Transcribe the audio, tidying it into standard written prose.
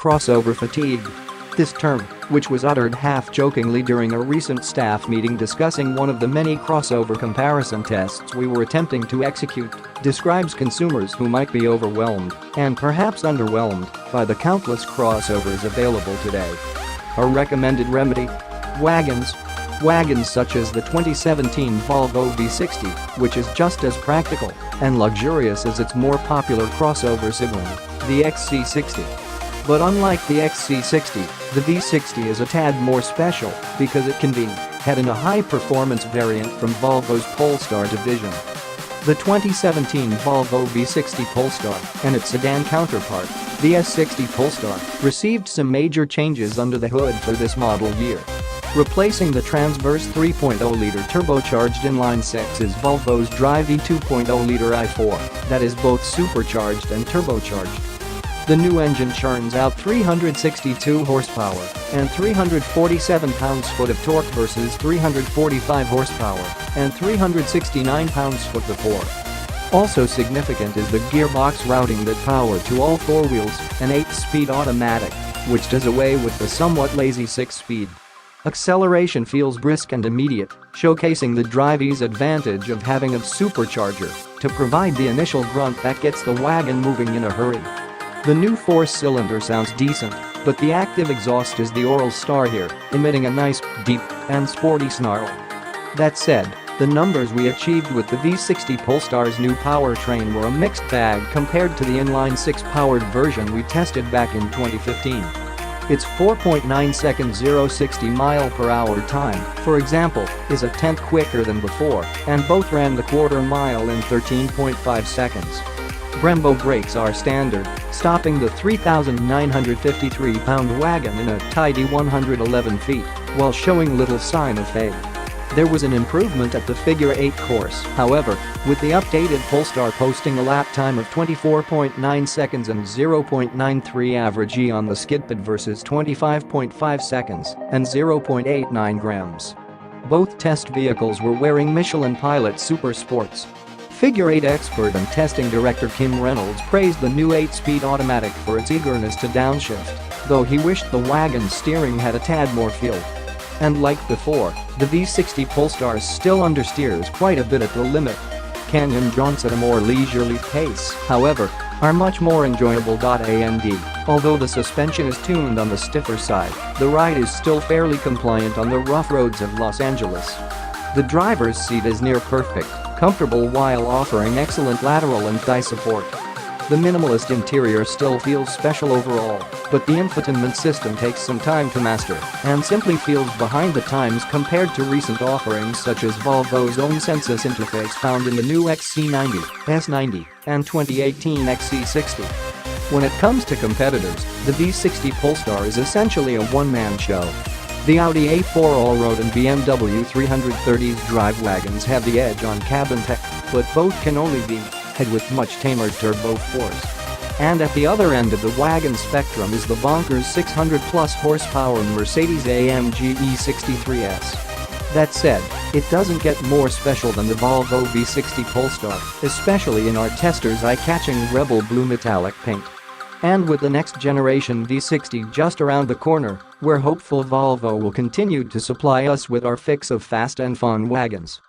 crossover fatigue. This term, which was uttered half-jokingly during a recent staff meeting discussing one of the many crossover comparison tests we were attempting to execute, describes consumers who might be overwhelmed, and perhaps underwhelmed, by the countless crossovers available today. A recommended remedy? Wagons. Wagons such as the 2017 Volvo V60, which is just as practical and luxurious as its more popular crossover sibling, the XC60. But unlike the XC60, the V60 is a tad more special because it can be had in a high-performance variant from Volvo's Polestar division. The 2017 Volvo V60 Polestar and its sedan counterpart, the S60 Polestar, received some major changes under the hood for this model year. Replacing the transverse 3.0-liter turbocharged inline-six is Volvo's Drive-E 2.0-liter i4 that is both supercharged and turbocharged. The new engine churns out 362 horsepower and 347 pounds-foot of torque versus 345 horsepower and 369 pounds-foot before. Also significant is the gearbox routing that power to all four wheels, an 8-speed automatic, which does away with the somewhat lazy 6-speed. Acceleration feels brisk and immediate, showcasing the Drive-E's advantage of having a supercharger to provide the initial grunt that gets the wagon moving in a hurry. The new 4-cylinder sounds decent, but the active exhaust is the aural star here, emitting a nice, deep, and sporty snarl. That said, the numbers we achieved with the V60 Polestar's new powertrain were a mixed bag compared to the inline-six-powered version we tested back in 2015. Its 4.9 seconds 0-60 mph time, for example, is a tenth quicker than before, and both ran the quarter mile in 13.5 seconds. Brembo brakes are standard, stopping the 3,953-pound wagon in a tidy 111 feet, while showing little sign of fade. There was an improvement at the Figure 8 course, however, with the updated Polestar posting a lap time of 24.9 seconds and 0.93 average E on the skid pad versus 25.5 seconds and 0.89 grams. Both test vehicles were wearing Michelin Pilot Super Sports. Figure 8 expert and testing director Kim Reynolds praised the new 8-speed automatic for its eagerness to downshift, though he wished the wagon's steering had a tad more feel. And like before, the V60 Polestar still understeers quite a bit at the limit. Canyon jaunts at a more leisurely pace, however, are much more enjoyable.And. Although the suspension is tuned on the stiffer side, the ride is still fairly compliant on the rough roads of Los Angeles. The driver's seat is near perfect, comfortable while offering excellent lateral and thigh support. The minimalist interior still feels special overall, but the infotainment system takes some time to master and simply feels behind the times compared to recent offerings such as Volvo's own Sensus interface found in the new XC90, S90, and 2018 XC60. When it comes to competitors, the V60 Polestar is essentially a one-man show. The Audi A4 Allroad and BMW 330's drive wagons have the edge on cabin tech, but both can only be had with much tamer turbo force. And at the other end of the wagon spectrum is the bonkers 600-plus horsepower Mercedes-AMG E63 S. That said, it doesn't get more special than the Volvo V60 Polestar, especially in our testers' eye-catching rebel blue metallic paint. And with the next generation V60 just around the corner, we're hopeful Volvo will continue to supply us with our fix of fast and fun wagons.